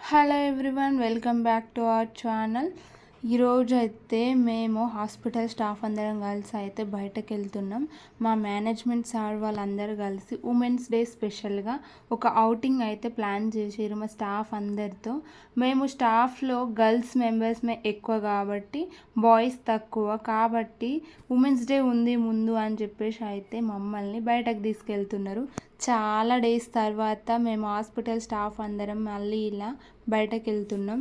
Hello everyone, welcome back to our channel. ఈరోజు అయితే మేము హాస్పిటల్ స్టాఫ్ అందరం కలిసి అయితే బయటకు వెళ్తున్నాం. మా మేనేజ్మెంట్ సార్ వాళ్ళందరూ కలిసి ఉమెన్స్ డే స్పెషల్గా ఒక అవుటింగ్ అయితే ప్లాన్ చేసారు మా స్టాఫ్ అందరితో. మేము స్టాఫ్లో గర్ల్స్ మెంబర్స్మే ఎక్కువ కాబట్టి బాయ్స్ తక్కువ కాబట్టి ఉమెన్స్ డే ఉంది ముందు అని చెప్పేసి అయితే మమ్మల్ని బయటకు తీసుకెళ్తున్నారు. చాలా డేస్ తర్వాత మేము హాస్పిటల్ స్టాఫ్ అందరం మళ్ళీ ఇలా బయటకు వెళ్తున్నాం.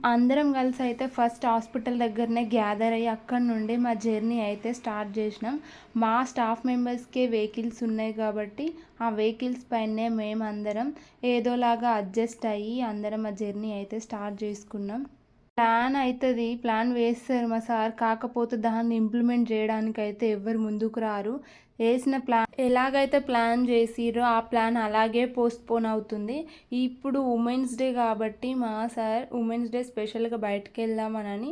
అందరం కలిసి అయితే ఫస్ట్ హాస్పిటల్ దగ్గరనే గ్యాదర్ అయ్యి అక్కడి నుండి మా జర్నీ అయితే స్టార్ట్ చేసినాం. మా స్టాఫ్ మెంబర్స్కే వెహికల్స్ ఉన్నాయి కాబట్టి ఆ వెహికల్స్ పైనే మేము అందరం ఏదోలాగా అడ్జస్ట్ అయ్యి అందరం ఆ జర్నీ అయితే స్టార్ట్ చేసుకున్నాం. ప్లాన్ వేస్తారు మా సార్, కాకపోతే దాన్ని ఇంప్లిమెంట్ చేయడానికి అయితే ఎవరు ముందుకు రారు. వేసిన ప్లాన్ ఎలాగైతే ప్లాన్ చేసిరో ఆ ప్లాన్ అలాగే పోస్ట్పోన్ అవుతుంది. ఇప్పుడు ఉమెన్స్ డే కాబట్టి మా సార్ ఉమెన్స్ డే స్పెషల్గా బయటకు వెళ్దామని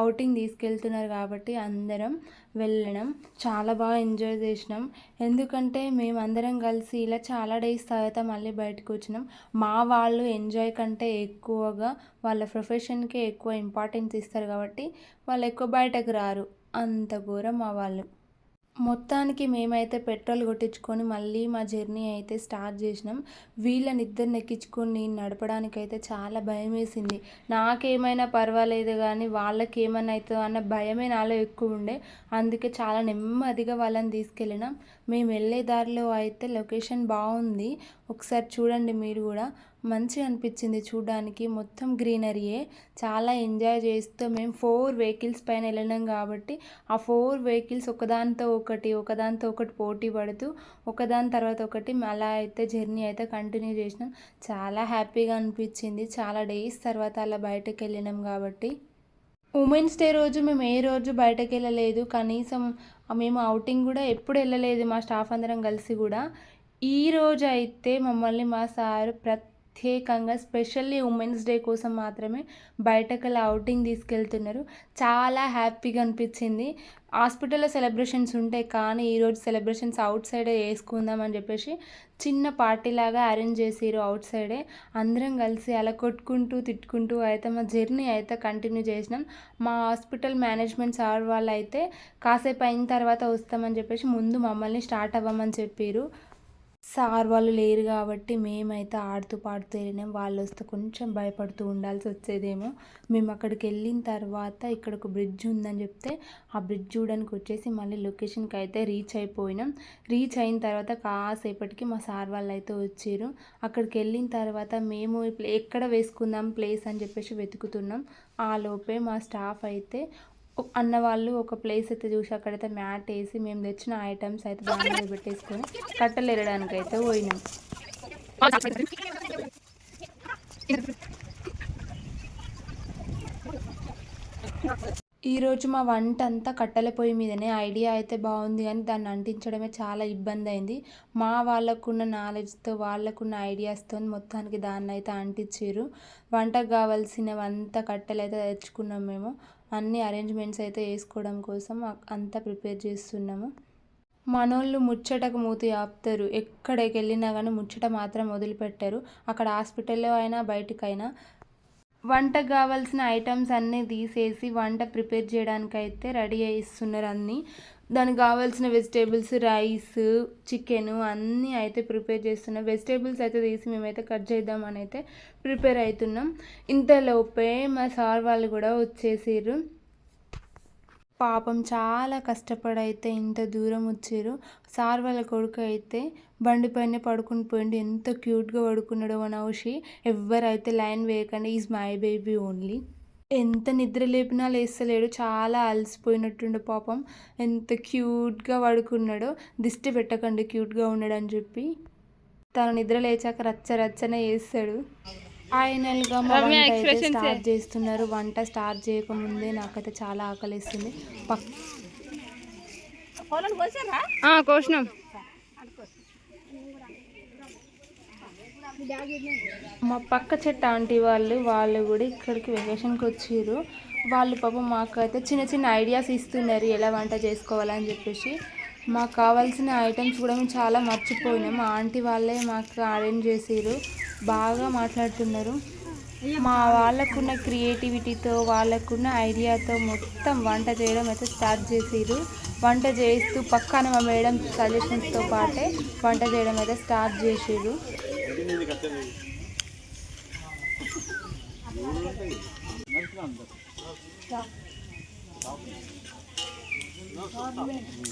అవుటింగ్ తీసుకెళ్తున్నారు కాబట్టి అందరం వెళ్ళడం చాలా బాగా ఎంజాయ్ చేసినాం. ఎందుకంటే మేము అందరం కలిసి ఇలా చాలా డేస్ తర్వాత మళ్ళీ బయటకు వచ్చినాం. మా వాళ్ళు ఎంజాయ్ కంటే ఎక్కువగా వాళ్ళ ప్రొఫెషన్కే ఎక్కువ ఇంపార్టెన్స్ ఇస్తారు కాబట్టి వాళ్ళు ఎక్కువ బయటకు రారు. అంత ఘోరం మా వాళ్ళు. మొత్తానికి మేమైతే పెట్రోల్ కొట్టించుకొని మళ్ళీ మా జర్నీ అయితే స్టార్ట్ చేసినాం. వీళ్ళనిద్దరిని ఎక్కించుకొని నేను నడపడానికైతే చాలా భయం వేసింది. నాకేమైనా పర్వాలేదు కానీ వాళ్ళకి ఏమైనా అవుతుందో అన్న భయమే నాలో ఎక్కువ ఉండే. అందుకే చాలా నెమ్మదిగా వాళ్ళని తీసుకెళ్ళినాం. మేము వెళ్ళే దారిలో అయితే లొకేషన్ బాగుంది, ఒకసారి చూడండి మీరు కూడా. మంచిగా అనిపించింది చూడడానికి, మొత్తం గ్రీనరీయే. చాలా ఎంజాయ్ చేస్తూ మేము 4 వెహికల్స్ పైన వెళ్ళినాం కాబట్టి ఆ 4 వెహికల్స్ ఒకదానితో ఒకటి పోటీ పడుతూ ఒకదాని తర్వాత ఒకటి అలా అయితే జర్నీ అయితే కంటిన్యూ చేసినాం. చాలా హ్యాపీగా అనిపించింది. చాలా డేస్ తర్వాత అలా బయటకు వెళ్ళినాం కాబట్టి. ఉమెన్స్ డే రోజు మేము ఏ రోజు బయటకు వెళ్ళలేదు, కనీసం మేము అవుటింగ్ కూడా ఎప్పుడు వెళ్ళలేదు మా స్టాఫ్ అందరం కలిసి కూడా. ఈరోజు అయితే మమ్మల్ని మా సార్ ప్రత్యేకంగా స్పెషల్లీ ఉమెన్స్ డే కోసం మాత్రమే బయటకు అవుటింగ్ తీసుకెళ్తున్నారు. చాలా హ్యాపీగా అనిపించింది. హాస్పిటల్లో సెలబ్రేషన్స్ ఉంటాయి కానీ ఈరోజు సెలబ్రేషన్స్ అవుట్ సైడే వేసుకుందాం అని చెప్పేసి చిన్న పార్టీలాగా అరేంజ్ చేసారు అవుట్ సైడే. అందరం కలిసి అలా కొట్టుకుంటూ తిట్టుకుంటూ అయితే మా జర్నీ అయితే కంటిన్యూ చేసినాం. మా హాస్పిటల్ మేనేజ్మెంట్ సార్ వాళ్ళు అయితే కాసేపు అయిన తర్వాత వస్తామని చెప్పేసి ముందు మమ్మల్ని స్టార్ట్ అవ్వమని చెప్పారు. సార్ వాళ్ళు లేరు కాబట్టి మేమైతే ఆడుతూ పాడుతూ వెళ్ళినాం. వాళ్ళు వస్తే కొంచెం భయపడుతూ ఉండాల్సి వచ్చేదేమో. మేము అక్కడికి వెళ్ళిన తర్వాత ఇక్కడ ఒక బ్రిడ్జ్ ఉందని చెప్తే ఆ బ్రిడ్జ్ చూడడానికి వచ్చేసి మళ్ళీ లొకేషన్కి అయితే రీచ్ అయిపోయినాం. రీచ్ అయిన తర్వాత కాసేపటికి మా సార్ వాళ్ళు అయితే వచ్చారు. అక్కడికి వెళ్ళిన తర్వాత మేము ఎక్కడ వేసుకుందాం ప్లేస్ అని చెప్పేసి వెతుకుతున్నాం. ఆ లోపే మా స్టాఫ్ అయితే అన్న వాళ్ళు ఒక ప్లేస్ అయితే చూసి అక్కడైతే మ్యాట్ వేసి మేము తెచ్చిన ఐటమ్స్ అయితే దాని మీద పెట్టేసుకొని కట్టెలు ఎరడానికి అయితే పోయినాం. ఈరోజు మా వంట అంతా కట్టెల పొయ్యి మీదనే. ఐడియా అయితే బాగుంది కానీ దాన్ని అంటించడమే చాలా ఇబ్బంది అయింది. మా వాళ్ళకున్న నాలెడ్జ్తో వాళ్ళకున్న ఐడియాస్తో మొత్తానికి దాన్ని అయితే అంటించారు. వంటకు కావాల్సినవంతా కట్టెలు అయితే తెచ్చుకున్నాం. మేము అన్ని అరేంజ్మెంట్స్ అయితే వేసుకోవడం కోసం అంతా ప్రిపేర్ చేస్తున్నాము. మనోళ్ళు ముచ్చటకు మూతి ఆపుతారు, ఎక్కడికి వెళ్ళినా కానీ ముచ్చట మాత్రం వదిలిపెట్టారు. అక్కడ హాస్పిటల్లో అయినా బయటకైనా. వంటకు కావాల్సిన ఐటమ్స్ అన్నీ తీసేసి వంట ప్రిపేర్ చేయడానికి అయితే రెడీ చేస్తున్నారు అన్నీ. దానికి కావాల్సిన వెజిటేబుల్స్, రైస్, చికెన్ అన్నీ అయితే ప్రిపేర్ చేస్తున్నాం. వెజిటేబుల్స్ అయితే తీసి మేమైతే కట్ చేద్దామని అయితే ప్రిపేర్ అవుతున్నాం. ఇంతలోపే మా సార్ వాళ్ళు కూడా వచ్చేసారు. పాపం చాలా కష్టపడైతే ఇంత దూరం వచ్చారు. సార్ వాళ్ళ కొడుకు అయితే బండిపైనే పడుకుని పోయిండు. ఎంత క్యూట్గా పడుకున్నాడో మన ఔషి. ఎవరైతే లైన్ వేయకండి, ఈజ్ మై బేబీ ఓన్లీ. ఎంత నిద్ర లేపినా లేస్తలేడు, చాలా అలసిపోయినట్టుండే పాపం. ఎంత క్యూట్గా పడుకున్నాడో. దిష్టి పెట్టకండి క్యూట్గా ఉన్నాడు అని చెప్పి. తను నిద్ర లేచాక రచ్చనే చేస్తాడు. ఫైనల్గా మా వంట అయితే స్టార్ట్ చేస్తున్నారు. వంట స్టార్ట్ చేయకముందే నాకైతే చాలా ఆకలిస్తుంది. కోసినాం. మా పక్క చెట్టు ఆంటీ వాళ్ళు కూడా ఇక్కడికి వెకేషన్కి వచ్చారు. వాళ్ళు పాపం మాకైతే చిన్న చిన్న ఐడియాస్ ఇస్తున్నారు ఎలా వంట చేసుకోవాలని చెప్పేసి. మాకు కావాల్సిన ఐటమ్స్ కూడా మేము చాలా మర్చిపోయినాం. మా ఆంటీ వాళ్ళే మాకు అరేంజ్ చేసారు. బాగా మాట్లాడుతున్నారు. మా వాళ్ళకున్న క్రియేటివిటీతో వాళ్ళకున్న ఐడియాతో మొత్తం వంట చేయడం అయితే స్టార్ట్ చేసిర్రు. వంట చేస్తూ పక్కన మా మేడం సజెషన్స్తో పాటే వంట చేయడం అయితే స్టార్ట్ చేసిర్రు.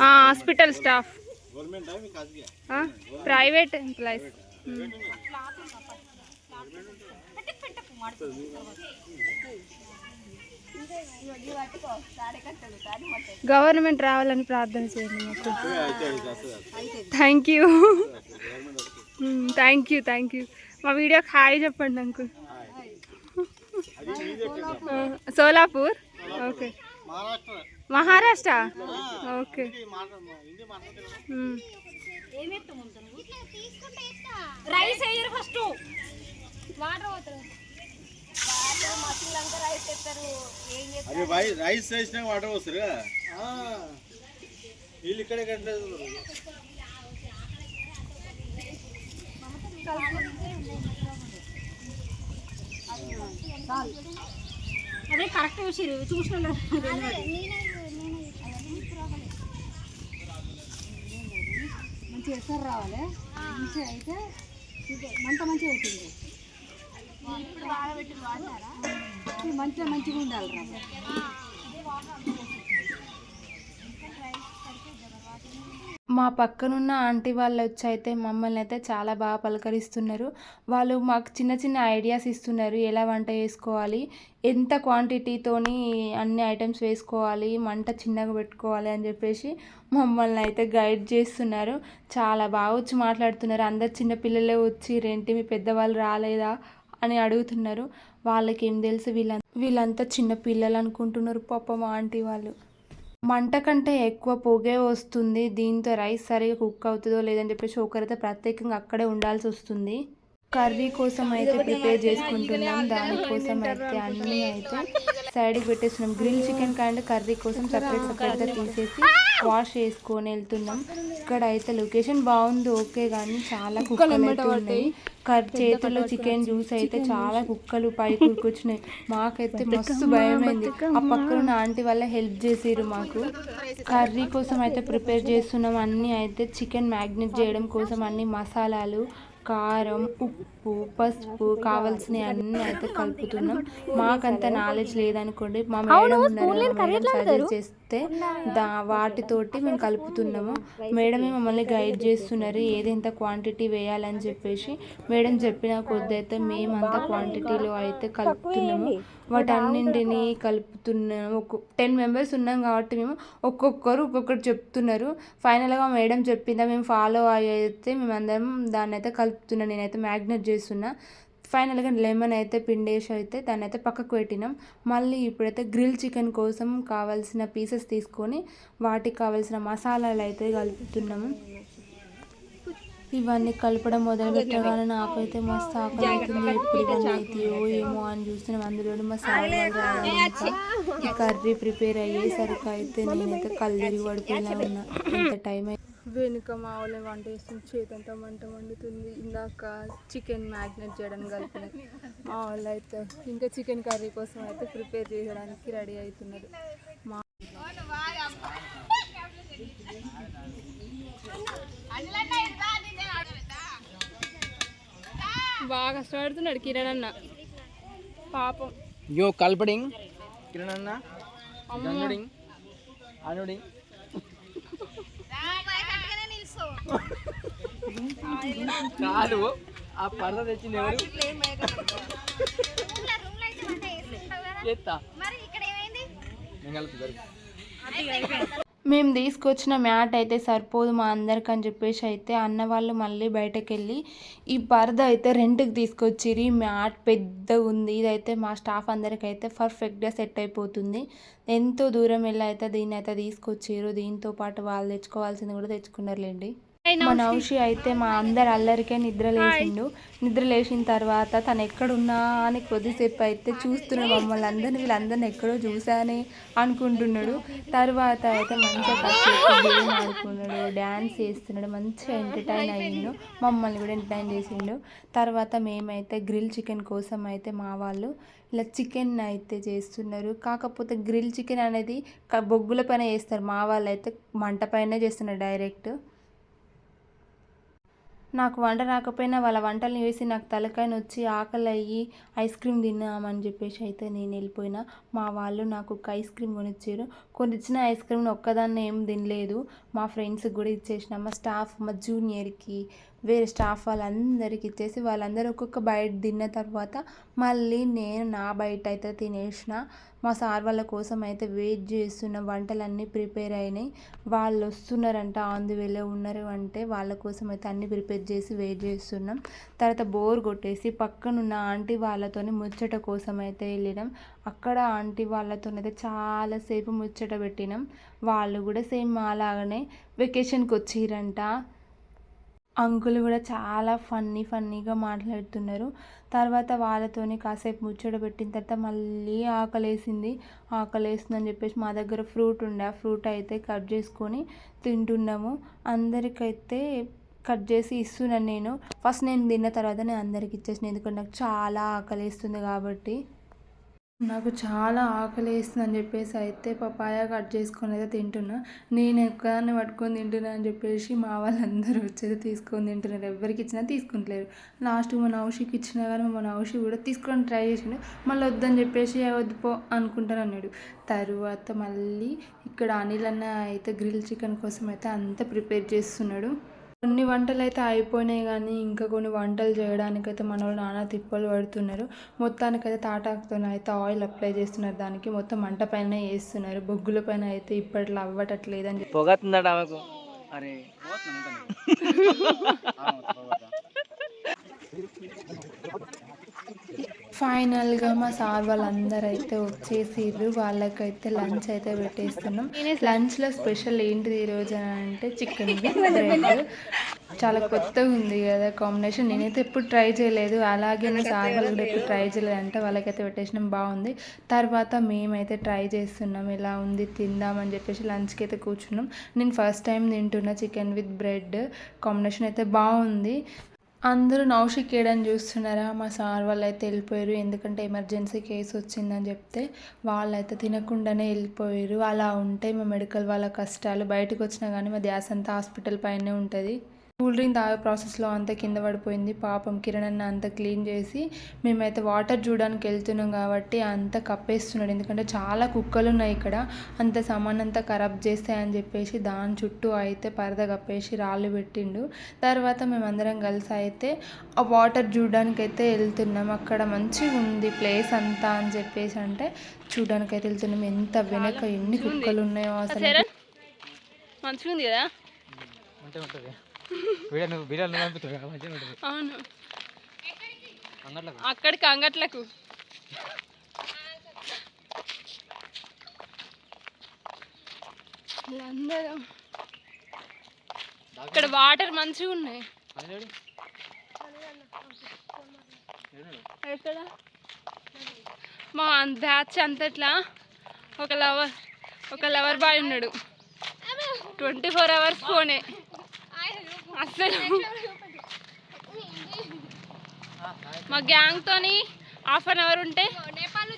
Hospital staff, private employees, government రావాలని ప్రార్థన చేయండి మాకు. Thank you, thank you, thank you. మా వీడియోకి హాయ్ చెప్పండి uncle. Solapur, okay. Maharashtra, okay. Rice వేయరు ఫస్ట్, వాటర్ రైస్ వేసినా వాటర్ వస్తారు కదా వీళ్ళు ఇక్కడే కట్టలేదు. అదే కరెక్ట్ చూసిన మంచిగా ఎసరు రావాలి, మంచిగా అయితే మంచిగా అవుతుంది. మంచిగా ఉండాలి. మా పక్కనున్న ఆంటీ వాళ్ళు వచ్చి అయితే మమ్మల్ని అయితే చాలా బాగా పలకరిస్తున్నారు. వాళ్ళు మాకు చిన్న చిన్న ఐడియాస్ ఇస్తున్నారు, ఎలా వంట చేసుకోవాలి, ఎంత క్వాంటిటీతోని అన్ని ఐటమ్స్ వేసుకోవాలి, మంట చిన్నగా పెట్టుకోవాలి అని చెప్పేసి మమ్మల్ని అయితే గైడ్ చేస్తున్నారు. చాలా బాగా వచ్చి మాట్లాడుతున్నారు. అందరు చిన్నపిల్లలే వచ్చి రెంటి మీ పెద్దవాళ్ళు రాలేదా అని అడుగుతున్నారు. వాళ్ళకి ఏం తెలుసు, వీళ్ళంతా చిన్న పిల్లలు అనుకుంటున్నారు పాపం మా ఆంటీ వాళ్ళు. మంట కంటే ఎక్కువ పొగే వస్తుంది, దీంతో రైస్ సరిగా కుక్ అవుతుందో లేదని చెప్పేసి ఒకరైతే ప్రత్యేకంగా అక్కడే ఉండాల్సి వస్తుంది. కర్రీ కోసం అయితే ప్రిపేర్ చేసుకుంటున్నాం. దానికోసం అయితే అన్నీ అయితే సైడ్కి పెట్టేస్తున్నాం. గ్రిల్ చికెన్ అండ్ కర్రీ కోసం సపరేట్గా తీసేసి వాష్ చేసుకొని వెళ్తున్నాం. ఇక్కడ అయితే లొకేషన్ బాగుంది ఓకే, కానీ చాలా కుక్కలు అయితే ఉన్నాయి. చేతుల్లో చికెన్ జ్యూస్ అయితే చాలా కుక్కలు పై కూర్కొచ్చినాయి. మాకైతే మస్తు భయమైంది. ఆ పక్కన ఆంటీ వల్ల హెల్ప్ చేసిరు మాకు. కర్రీ కోసం అయితే ప్రిపేర్ చేస్తున్నాం. అన్నీ అయితే చికెన్ మ్యాగ్నేట్ చేయడం కోసం అన్ని మసాలాలు, కారం, ఉప్పు, పసుపు కావాల్సినవి అన్నీ అయితే కలుపుతున్నాం. మాకంత నాలెడ్జ్ లేదనుకోండి, మా మేడం ఉన్నారు, సజెస్ట్ చేస్తే వాటితోటి మేము కలుపుతున్నాము. మేడమే మమ్మల్ని గైడ్ చేస్తున్నారు ఏదెంత క్వాంటిటీ వేయాలని చెప్పేసి. మేడం చెప్పిన కొద్ది అయితే మేము అంత క్వాంటిటీలో అయితే కలుపుతున్నాము. వాటన్నింటినీ కలుపుతున్నాము. 10 మెంబర్స్ ఉన్నాం కాబట్టి మేము ఒక్కొక్కరు ఒక్కొక్కటి చెప్తున్నారు. ఫైనల్గా మేడం చెప్పిందా మేము ఫాలో అయితే మేమందరం దాన్ని అయితే కలుపుతున్నాం. నేనైతే మ్యాగ్నేట్ చేస్తున్నా. ఫైనల్గా లెమన్ అయితే పిండేసి అయితే దాన్ని అయితే పక్కకు పెట్టినాం. మళ్ళీ ఇప్పుడైతే గ్రిల్ చికెన్ కోసం కావాల్సిన పీసెస్ తీసుకొని వాటికి కావాల్సిన మసాలాలు అయితే కలుపుతున్నాము. ఇవన్నీ కలపడం మొదలు పెట్టగానే నాకైతే మస్తు ఆకలి అవుతుంది. ఎప్పుడు ఇవన్నీ అవుతాయో ఏమో అని చూస్తున్నాం. అందులో మా సార్ ఈ కర్రీ ప్రిపేర్ అయ్యేసరికి అయితే నేనైతే కళ్ళు తిరిగి పడిపోయినా ఉన్నా. ఎంత టైం అయి వెనుక మా వాళ్ళే వంట చేస్తుంది. చేతంతా మంట వండుతుంది. ఇందాక చికెన్ మ్యాగ్నేట్ చేయడానికి కలిపిన మా వాళ్ళు అయితే ఇంకా చికెన్ కర్రీ కోసం అయితే ప్రిపేర్ చేయడానికి రెడీ అవుతున్నారు. మా బాగా కష్టపడుతున్నాడు కిరణ్ అన్న పాపం. యో కల్పడింగ్ కిరణ్ అన్న అనుడింగ్ అనుడింగ్ కాదు ఆ పర్ద తెచ్చింది ఎవరు? మేము తీసుకొచ్చిన మ్యాట్ అయితే సరిపోదు మా అందరికి అని చెప్పేసి అయితే అన్న వాళ్ళు మళ్ళీ బయటకు వెళ్ళి ఈ పరద అయితే రెంట్కి తీసుకొచ్చిరి. మ్యాట్ పెద్దగా ఉంది. ఇదైతే మా స్టాఫ్ అందరికి అయితే పర్ఫెక్ట్గా సెట్ అయిపోతుంది. ఎంతో దూరం వెళ్ళి అయితే దీన్ని అయితే తీసుకొచ్చిరు. దీంతో పాటు వాళ్ళు తెచ్చుకోవాల్సింది కూడా తెచ్చుకున్నారులేండి. మా నౌషి అయితే మా అందరు అల్లరికే నిద్ర లేచిండు. నిద్ర లేచిన తర్వాత తను ఎక్కడున్నా అని కొద్దిసేపు అయితే చూస్తున్నాడు మమ్మల్ని అందరిని, వీళ్ళందరిని ఎక్కడో చూసానే అనుకుంటున్నాడు. తర్వాత అయితే మంచిగా కాసేపు గేమ్ ఆడుకున్నాడు, డ్యాన్స్ చేస్తున్నాడు, మంచిగా ఎంటర్టైన్ అయ్యిండు, మమ్మల్ని కూడా ఎంటర్టైన్ చేసిండు. తర్వాత మేమైతే గ్రిల్ చికెన్ కోసం అయితే మా వాళ్ళు ఇలా చికెన్ అయితే చేస్తున్నారు. కాకపోతే గ్రిల్ చికెన్ అనేది బొగ్గుల పైన చేస్తారు, మా వాళ్ళు అయితే మంట పైన చేస్తున్నారు డైరెక్ట్. నాకు వంట రాకపోయినా వాళ్ళ వంటల్ని వేసి నాకు తలకాయ నొచ్చి ఆకలి అయ్యి ఐస్ క్రీమ్ తిన్నామని చెప్పేసి అయితే నేను వెళ్ళిపోయినా. మా వాళ్ళు నాకు ఒక ఐస్ క్రీమ్ కొనిచ్చారు. కొనిచ్చిన ఐస్ క్రీమ్ని ఒక్కదాన్ని ఏం తినలేదు, మా ఫ్రెండ్స్కి కూడా ఇచ్చేసిన, మా స్టాఫ్, మా జూనియర్కి, వేరే స్టాఫ్ వాళ్ళందరికీ ఇచ్చేసి వాళ్ళందరూ ఒక్కొక్క బయట తిన్న తర్వాత మళ్ళీ నేను నా బయట అయితే తినేసిన. మా సార్ వాళ్ళ కోసం అయితే వెయిట్ చేస్తున్న, వంటలన్నీ ప్రిపేర్ అయినాయి, వాళ్ళు వస్తున్నారంట, ఆన్ ది వేలో ఉన్నారు అంటే వాళ్ళ కోసం అయితే అన్నీ ప్రిపేర్ చేసి వెయిట్ చేస్తున్నాం. తర్వాత బోర్ కొట్టేసి పక్కనున్న ఆంటీ వాళ్ళతోని ముచ్చట కోసం అయితే వెళ్ళినాం. అక్కడ ఆంటీ వాళ్ళతోనైతే చాలాసేపు ముచ్చట పెట్టినాం. వాళ్ళు కూడా సేమ్ మాలాగానే వెకేషన్కి వచ్చిరంట. అంకుల్ కూడా చాలా ఫన్నీగా మాట్లాడుతున్నారు. తర్వాత వాళ్ళతోని కాసేపు ముచ్చట పెట్టిన తర్వాత మళ్ళీ ఆకలేస్తుందని చెప్పేసి మా దగ్గర ఫ్రూట్ ఉండే, ఆ ఫ్రూట్ అయితే కట్ చేసుకొని తింటున్నాము. అందరికైతే కట్ చేసి ఇస్తున్నాను నేను. ఫస్ట్ నేను తిన్న తర్వాత నేను అందరికి ఇచ్చేసిన, ఎందుకంటే నాకు చాలా ఆకలేస్తుంది కాబట్టి. నాకు చాలా ఆకలి వేస్తుందని చెప్పేసి అయితే పపాయ కట్ చేసుకొని అయితే తింటున్నా. నేను ఎక్కదాన్ని పట్టుకొని తింటున్నా అని చెప్పేసి మా వాళ్ళందరూ వచ్చేది తీసుకొని తింటున్నారు. ఎవరికి ఇచ్చినా తీసుకుంటలేరు. లాస్ట్ మా నౌషికి ఇచ్చినా కానీ మా నౌషి కూడా తీసుకొని ట్రై చేసిండు. మళ్ళీ వద్దని చెప్పేసి వద్దుపో అనుకుంటాను అన్నాడు. తర్వాత మళ్ళీ ఇక్కడ అనిల్ అన్న అయితే గ్రిల్ చికెన్ కోసం అయితే అంతా ప్రిపేర్ చేస్తున్నాడు. కొన్ని వంటలు అయితే అయిపోయినాయి కానీ ఇంకా కొన్ని వంటలు చేయడానికైతే మన వాళ్ళు నానా తిప్పలు పడుతున్నారు. మొత్తానికైతే తాటాకుతో అయితే ఆయిల్ అప్లై చేస్తున్నారు, దానికి మొత్తం మంట పైన వేస్తున్నారు. బొగ్గుల పైన అయితే ఇప్పట్లో అవ్వట్లేదని పొగతుందట ఆమెకు. అరే ఫైనల్గా మా సార్ వాళ్ళందరూ అయితే వచ్చేసిర్రు. వాళ్ళకైతే లంచ్ అయితే పెట్టేస్తున్నాం. లంచ్లో స్పెషల్ ఏంటిది ఈరోజు అని అంటే చికెన్ విత్ బ్రెడ్. చాలా కొత్తగా ఉంది కదా కాంబినేషన్, నేనైతే ఎప్పుడు ట్రై చేయలేదు, అలాగే మా సార్ వాళ్ళు కూడా ఎప్పుడు ట్రై చేయలేదంటే వాళ్ళకైతే పెట్టేసినాం. బాగుంది. తర్వాత మేమైతే ట్రై చేస్తున్నాం ఎలా ఉంది తిందామని చెప్పేసి లంచ్కి అయితే కూర్చున్నాం. నేను ఫస్ట్ టైం తింటున్నా చికెన్ విత్ బ్రెడ్ కాంబినేషన్ అయితే బాగుంది. అందరూ నౌషిక్ ఏడని చూస్తున్నారా, మా సార్ వాళ్ళు అయితే వెళ్ళిపోయారు, ఎందుకంటే ఎమర్జెన్సీ కేసు వచ్చిందని చెప్తే వాళ్ళైతే తినకుండానే వెళ్ళిపోయారు. అలా ఉంటే మా మెడికల్ వాళ్ళ కష్టాలు. బయటకు వచ్చినా కానీ మా ధ్యాస అంతా హాస్పిటల్ పైనే ఉంటుంది. కూల్ డ్రింక్ తాగే ప్రాసెస్లో అంతా కింద పడిపోయింది. పాపం కిరణ్ అన్న అంతా క్లీన్ చేసి మేమైతే వాటర్ చూడడానికి వెళ్తున్నాం కాబట్టి అంతా కప్పేస్తున్నాడు, ఎందుకంటే చాలా కుక్కలు ఉన్నాయి ఇక్కడ, అంత సామాన్ అంతా ఖరాబ్ చేస్తాయని చెప్పేసి దాని చుట్టూ అయితే పరద కప్పేసి రాళ్ళు పెట్టిండు. తర్వాత మేమందరం కలిసి అయితే ఆ వాటర్ చూడడానికి అయితే వెళ్తున్నాం. అక్కడ మంచిగా ఉంది ప్లేస్ అంతా అని చెప్పేసి అంటే చూడడానికి అయితే వెళ్తున్నాం. ఎంత వెనక ఎన్ని కుక్కలు ఉన్నాయో అసలు. మంచిగా ఉంది కదా. అవును, అక్కడికి అంగట్లకు అందరూ. ఇక్కడ వాటర్ మంచిగా ఉన్నాయి. ఎక్కడ మా బ్యాచ్ అంతట్లా ఒక లవర్ బాయ్ ఉన్నాడు. 24 hours ఫోనే అసలు. మా గ్యాంగ్తోని ½ hour ఉంటే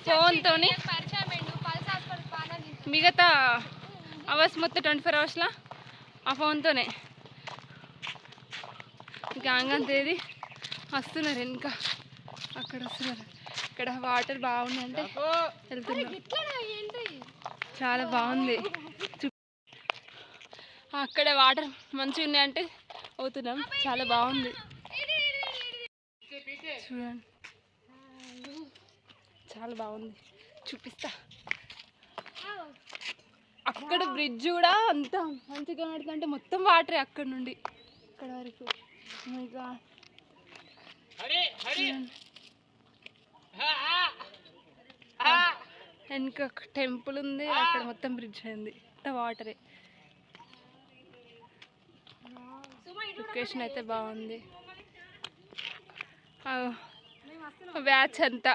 ఫోన్తోని, మిగతా అవర్స్ మొత్తం 24 hours ఆ ఫోన్తోనే. గ్యాంగ్ అంతేది వస్తున్నారు ఇంకా, అక్కడ వస్తున్నారు. ఇక్కడ వాటర్ బాగున్నాయి అంటే వెళ్తున్నారు. చాలా బాగుంది. అక్కడ వాటర్ మంచిగా ఉన్నాయంటే అవుతున్నాం. చాలా బాగుంది చూడండి, చాలా బాగుంది. చూపిస్తా. అక్కడ బ్రిడ్జ్ కూడా అంత మంచిగా కనబడుతుందంటే మొత్తం వాటరే అక్కడ నుండి ఇక్కడ వరకు. వెనక టెంపుల్ ఉంది, అక్కడ మొత్తం బ్రిడ్జ్ అయింది, అంత వాటరే. లొకేషన్ అయితే బాగుంది. బ్యాచ్ అంతా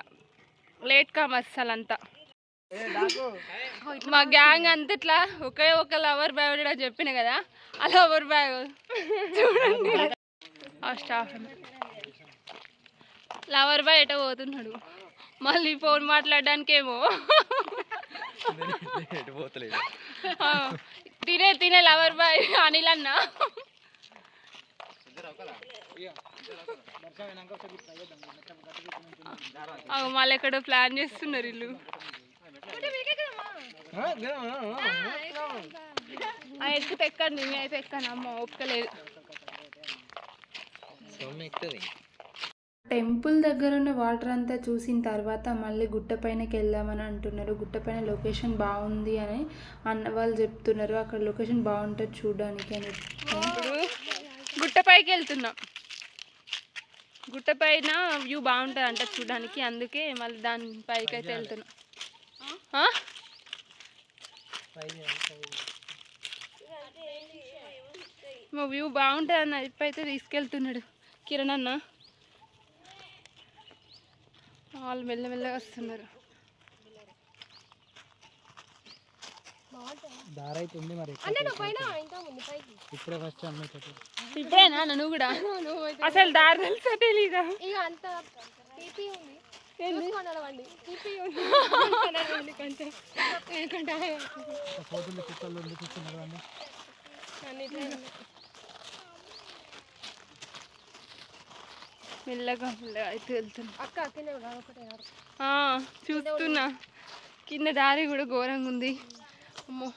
లేట్ కామర్స్ అంతా మా గ్యాంగ్ అంతా ఇట్లా ఒకే ఒక లవర్ బాయ్ కూడా చెప్పిన కదా, ఆ లవర్ బాయ్ చూడండి. ఆ స్టాఫ్ లవర్ బాయ్ ఎటో పోతున్నాడు, మళ్ళీ ఫోన్ మాట్లాడడానికేమో తినే లవర్ బాయ్ అనిల్ అన్న. మళ్ళీ ఎక్కడో ప్లాన్ చేస్తున్నారు వీళ్ళు. ఎక్కుతే ఎక్కండి, నేనైతే ఎక్కాను, అమ్మ ఒప్పుకోలేదు. టెంపుల్ దగ్గర ఉన్న వాటర్ అంతా చూసిన తర్వాత మళ్ళీ గుట్ట పైనకి వెళ్దామని అంటున్నారు. గుట్ట పైన లొకేషన్ బాగుంది అని అన్న వాళ్ళు చెప్తున్నారు. అక్కడ లొకేషన్ బాగుంటుంది చూడడానికి అని. ఇప్పుడు గుట్టపైకి వెళ్తున్నాం. గుట్ట పైన వ్యూ బాగుంటుంది అంట చూడడానికి, అందుకే మళ్ళీ దాని పైకి అయితే వెళ్తున్నాం. మా వ్యూ బాగుంటుంది అన్న అయితే తీసుకెళ్తున్నాడు కిరణ్ అన్న. వాళ్ళు మెల్లమెల్లగా వస్తున్నారు. ఇప్పుడేనా నువ్వు కూడా అసలు దారి తెలుసా తెలీదా? మెల్లగా మెల్లగా అయితే వెళ్తున్నా. చూస్తున్నా, కింద దారి కూడా ఘోరంగా ఉంది. అమ్మో,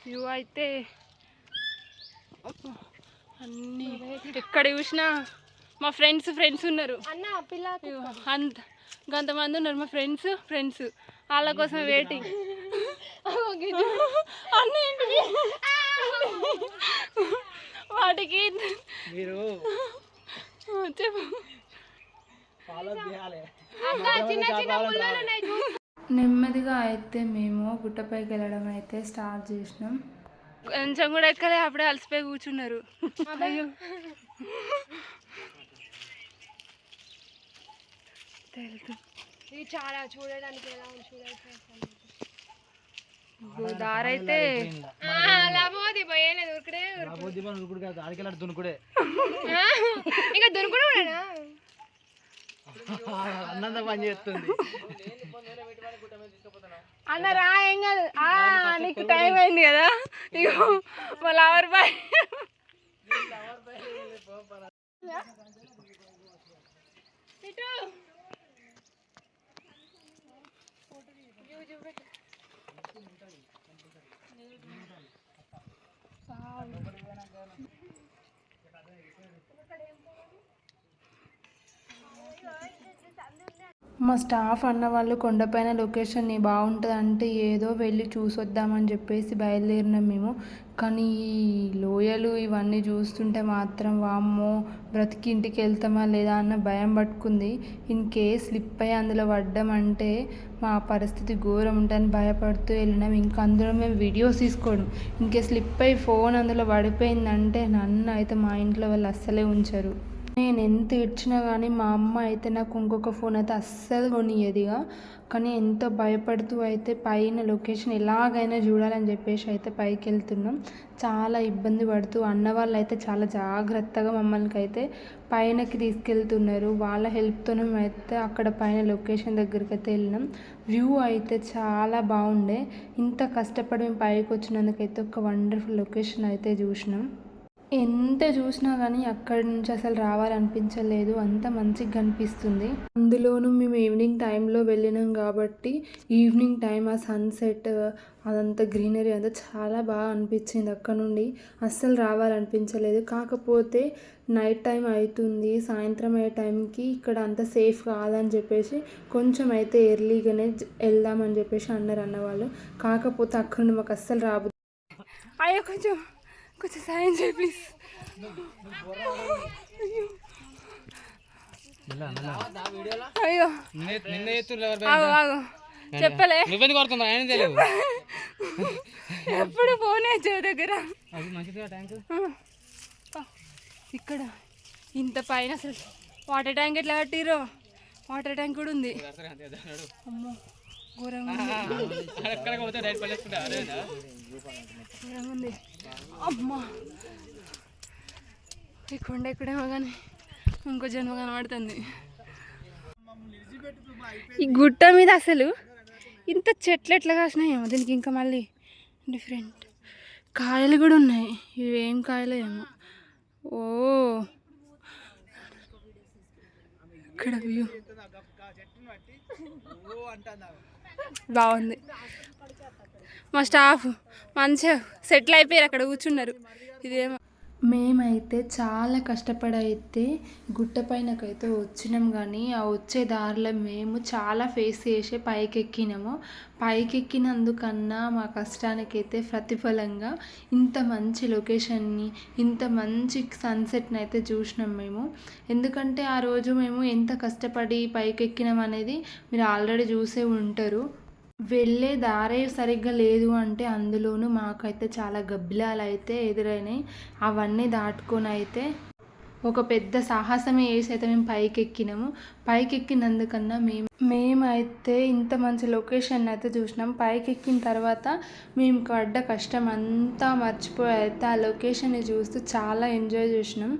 వ్యూ అయితే అన్నీ ఎక్కడ చూసినా మా ఫ్రెండ్స్ ఉన్నారు. కొంతమంది ఉన్నారు మా ఫ్రెండ్స్ వాళ్ళ కోసం వెయిటింగ్. వాటికి మీరు చెప్పు. నెమ్మదిగా అయితే మేము గుట్టపైకి వెళ్ళడం అయితే స్టార్ట్ చేసినాం. కొంచెం కూడా ఎక్కలే, అప్పుడే అలసిపోయి కూర్చున్నారు. అయ్యో చాలా చూడడానికి దారైతే ఇంకా దునుకుడు అన్నంత పని చేస్తుంది. అన్న రా, ఏం కాదు, నీకు టైం అయింది కదా. ఇగో మా లవర్ బాయ్ మా స్టాఫ్ అన్న వాళ్ళు కొండపైన లొకేషన్ బాగుంటుంది అంటే ఏదో వెళ్ళి చూసొద్దామని చెప్పేసి బయలుదేరినాం మేము. కానీ ఈ లోయలు ఇవన్నీ చూస్తుంటే మాత్రం వామ్మో బ్రతికి ఇంటికి వెళ్తామా లేదా అన్న భయం పట్టుకుంది. ఇన్ కేస్ స్లిప్ అయ్యి అందులో పడ్డామంటే మా పరిస్థితి ఘోరం ఉంటుందని భయపడుతూ వెళ్ళినాం. ఇంకా అందులో మేము వీడియోస్ తీసుకోవడం, ఇంకే స్లిప్ అయ్యి ఫోన్ అందులో పడిపోయిందంటే నన్ను అయితే మా ఇంట్లో వాళ్ళు అస్సలే ఉంచరు. నేను ఎంత ఏడ్చినా కానీ మా అమ్మ అయితే నాకు ఇంకొక ఫోన్ అయితే అస్సలు కొనియదిగా. కానీ ఎంతో భయపడుతూ అయితే పైన లొకేషన్ ఎలాగైనా చూడాలని చెప్పేసి అయితే పైకి వెళ్తున్నాం. చాలా ఇబ్బంది పడుతూ అన్న వాళ్ళు అయితే చాలా జాగ్రత్తగా మమ్మల్ని అయితే పైనకి తీసుకెళ్తున్నారు. వాళ్ళ హెల్ప్తో అయితే అక్కడ పైన లొకేషన్ దగ్గరికి అయితే వెళ్ళినాం. వ్యూ అయితే చాలా బాగుండే. ఇంత కష్టపడి మేము పైకి వచ్చినందుకైతే ఒక వండర్ఫుల్ లొకేషన్ అయితే చూసినాం. ఎంత చూసినా కానీ అక్కడి నుంచి అసలు రావాలనిపించలేదు, అంత మంచిగా కనిపిస్తుంది. అందులోనూ మేము ఈవినింగ్ టైంలో వెళ్ళినాం కాబట్టి ఈవినింగ్ టైం ఆ సన్సెట్ అదంతా గ్రీనరీ అంతా చాలా బాగా అనిపించింది. అక్కడ నుండి అస్సలు రావాలనిపించలేదు. కాకపోతే నైట్ టైం అవుతుంది, సాయంత్రం అయ్యే టైంకి ఇక్కడ అంత సేఫ్ కాదని చెప్పేసి కొంచెం అయితే ఎర్లీగానే వెళ్దామని చెప్పేసి అన్నారు అన్నవాళ్ళు. కాకపోతే అక్కడ నుండి మాకు అస్సలు రాబోదు. అయ్యో కొంచెం సాయం చేయి ప్లీజ్. అయ్యో ఆగు చెప్పలే నువ్వెందుకు కొడుతున్నా ఆయన తెలియదు ఎప్పుడు ఫోనే చెవు దగ్గర. అది మంచిది ట్యాంక్. ఇక్కడ ఇంత పైన అసలు వాటర్ ట్యాంక్ ఎట్లా కట్టిరో, వాటర్ ట్యాంక్ కూడా ఉంది. అమ్మో ఘోరంగా ఉంది. అమ్మా ఈ కొండ ఎక్కడేమో కానీ ఇంకో జన్మ కనబడుతుంది. ఈ గుట్ట మీద అసలు ఇంత చెట్లు ఎట్లా కాసినాయేమో, దీనికి ఇంకా మళ్ళీ డిఫరెంట్ కాయలు కూడా ఉన్నాయి. ఇవేం కాయలు ఏమో. ఓ ఇక్కడ వ్యూ బాగుంది. మా స్టాఫ్ మంచిగా సెటిల్ అయిపోయారు, అక్కడ కూర్చున్నారు. ఇదేమో మేమైతే చాలా కష్టపడి అయితే గుట్ట పైనకైతే వచ్చినాం, కానీ ఆ వచ్చే దారిలో మేము చాలా ఫేస్ చేసి పైకెక్కినాము. పైకెక్కినందుకన్నా మా కష్టానికైతే ప్రతిఫలంగా ఇంత మంచి లొకేషన్ని, ఇంత మంచి సన్సెట్ని అయితే చూసినాం మేము. ఎందుకంటే ఆ రోజు మేము ఎంత కష్టపడి పైకెక్కినాం అనేది మీరు ఆల్రెడీ చూసే ఉంటారు. వెళ్ళే దారే సరిగ్గా లేదు అంటే అందులోనూ మాకైతే చాలా గబ్బిలాలు అయితే ఎదురైనాయి. అవన్నీ దాటుకొని అయితే ఒక పెద్ద సాహసమే వేసి అయితే మేము పైకెక్కినాము. పైకెక్కినందుకన్నా మేమైతే ఇంత మంచి లొకేషన్ అయితే చూసినాం. పైకెక్కిన తర్వాత మేము పడ్డ కష్టం అంతా మర్చిపోయి అయితే ఆ లొకేషన్ని చూస్తూ చాలా ఎంజాయ్ చేసినాం.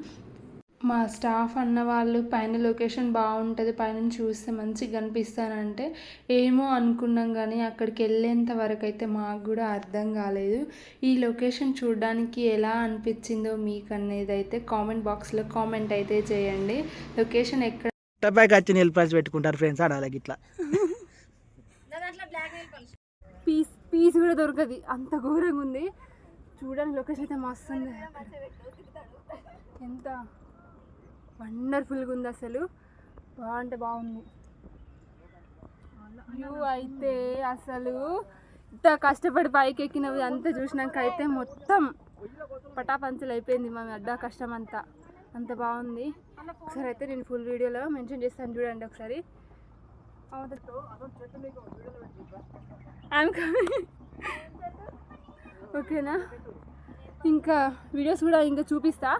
మా స్టాఫ్ అన్న వాళ్ళు పైన లొకేషన్ బాగుంటుంది, పైన చూస్తే మంచిగా కనిపిస్తానంటే ఏమో అనుకున్నాం, కానీ అక్కడికి వెళ్ళేంత వరకు అయితే మాకు కూడా అర్థం కాలేదు. ఈ లొకేషన్ చూడడానికి ఎలా అనిపించిందో మీకు అనేది అయితే కామెంట్ బాక్స్లో కామెంట్ అయితే చేయండి. లొకేషన్ ఎక్కడ టపాకి వచ్చి నెయిల్ పాలిష్ పెట్టుకుంటారు ఫ్రెండ్స్ అడాలకి ఇట్లా పీస్ కూడా దొరకదు, అంత ఘోరంగా ఉంది. చూడడానికి లొకేషన్ అయితే మస్తు ఉంది, ఎంత వండర్ఫుల్గా ఉంది అసలు. బాగుంది వ్యూ అయితే. అసలు ఇంత కష్టపడి పైకి ఎక్కినవి అంతా చూసినాక అయితే మొత్తం పటాపంచలు అయిపోయింది మా అడ్డా కష్టం అంతా. అంత బాగుంది. ఒకసారి అయితే నేను ఫుల్ వీడియోలో మెన్షన్ చేస్తాను, చూడండి ఒకసారి. ఓకేనా, ఇంకా వీడియోస్ కూడా ఇంకా చూపిస్తా,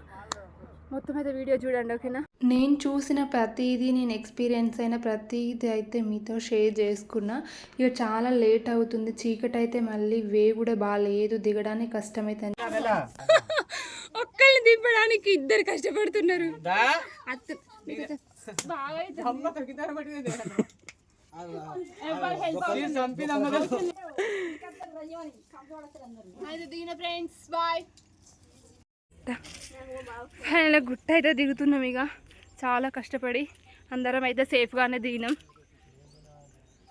మొత్తం అయితే వీడియో చూడండి. ఓకేనా, నేను చూసిన ప్రతిదీ, నేను ఎక్స్పీరియన్స్ అయిన ప్రతిదీ అయితే మీతో షేర్ చేసుకున్నా. ఇక చాలా లేట్ అవుతుంది, చీకటి అయితే మళ్ళీ వే కూడా బాగాలేదు, దిగడానికి కష్టమైతే. ఒక్కళ్ళని దింపడానికి ఇద్దరు కష్టపడుతున్నారు. గుట్ట అయితే దిగుతున్నాం, ఇక చాలా కష్టపడి అందరం అయితే సేఫ్గానే దిగినాం.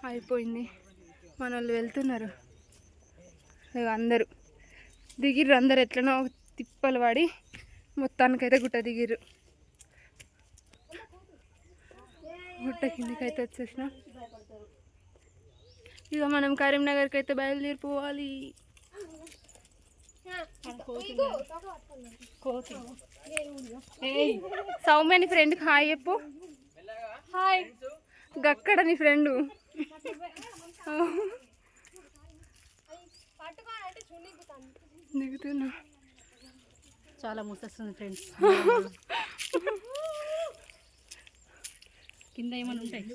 అయిపోయింది, మన వాళ్ళు వెళ్తున్నారు. ఇక అందరూ దిగిర్రు, అందరు ఎట్లనో తిప్పలు పడి మొత్తానికైతే గుట్ట దిగిర్రు. గుట్ట కిందకి అయితే వచ్చేసినాం. ఇక మనం కరీంనగర్కి అయితే బయలుదేరిపోవాలి. సౌమ్య నీ ఫ్రెండ్కి హాయ్ చెప్పు. హాయ్ గక్కడ నీ ఫ్రెండు దిగుతున్నా. చాలా మూసేస్తుంది ఫ్రెండ్స్. కింద ఏమైనా ఉంటాయి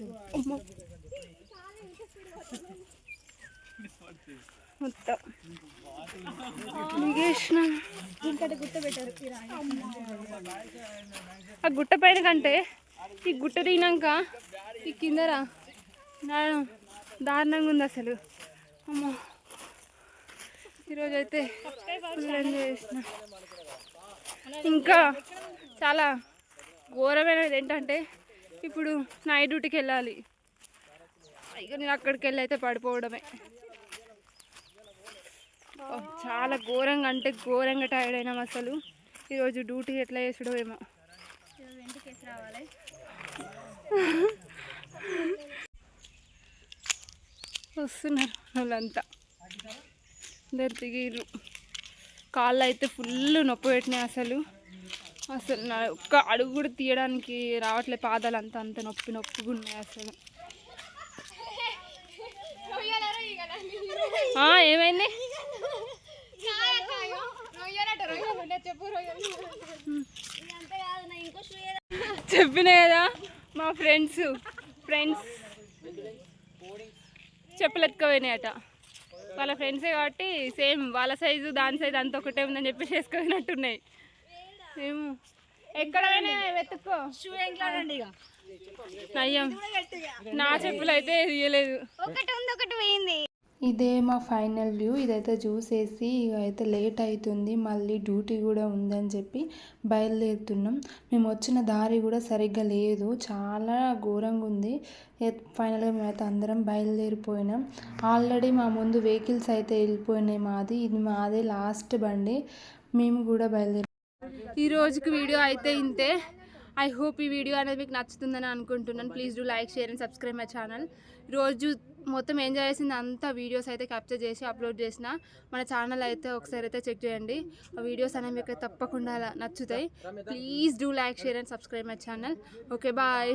మొత్తం దిగేసినాం. గుట్ట పెట్టారు. ఆ గుట్ట పైన కంటే ఈ గుట్ట దిగినాక ఈ కిందరా దారుణంగా ఉంది అసలు. అమ్మో, ఈరోజు అయితే ఫుల్ ఎంజాయ్ చేసిన. ఇంకా చాలా ఘోరమైనది ఏంటంటే ఇప్పుడు నైట్ డ్యూటీకి వెళ్ళాలి. ఇక నేను అక్కడికి వెళ్ళి అయితే పడిపోవడమే. చాలా ఘోరంగా అంటే ఘోరంగా టైర్డ్ అయినాం అసలు. ఈరోజు డ్యూటీ ఎట్లా చేసుడో ఏమో. వస్తున్నారు వాళ్ళంతా, అందరు దిగిర్రు. కాళ్ళు అయితే ఫుల్ నొప్పి పెట్టినాయి అసలు. నా ఒక్క అడుగు కూడా తీయడానికి రావట్లే, పాదాలు అంతా అంత నొప్పిగా ఉన్నాయి అసలు. ఏమైంది చెప్పిన కదా మా ఫ్రెండ్స్ చెప్పులు ఎత్తుకుపోయినాయట వాళ్ళ ఫ్రెండ్సే కాబట్టి సేమ్ వాళ్ళ సైజు దాని సైజు అంత ఒకటే ఉందని చెప్పేసి వేసుకుపోయినట్టున్నాయి. ఏమో ఎక్కడైనా వెతుక్కో అయ్యాం. నా చెప్పులు అయితే తీయలేదు. ఇదే మా ఫైనల్ వ్యూ. ఇదైతే చూసేసి ఇక అయితే లేట్ అవుతుంది, మళ్ళీ డ్యూటీ కూడా ఉందని చెప్పి బయలుదేరుతున్నాం. మేము వచ్చిన దారి కూడా సరిగ్గా లేదు, చాలా ఘోరంగా ఉంది. ఫైనల్గా మేమైతే అందరం బయలుదేరిపోయినాం. ఆల్రెడీ మా ముందు వెహికల్స్ అయితే వెళ్ళిపోయినాయి. ఇది మాదే లాస్ట్ బండి. మేము కూడా బయలుదేరి ఈ రోజుకి వీడియో అయితే ఇంతే. ఐ హోప్ ఈ వీడియో అనేది మీకు నచ్చుతుందని అనుకుంటున్నాను. Please do like, share and subscribe my channel. రోజు మొత్తం ఎంజాయ్ చేసింది అంతా వీడియోస్ అయితే క్యాప్చర్ చేసి అప్లోడ్ చేసిన మన ఛానల్ అయితే ఒకసారి అయితే చెక్ చేయండి. ఆ వీడియోస్ అనేవి మీకు తప్పకుండా నచ్చుతాయి. Please do like, share and subscribe my channel. Okay bye.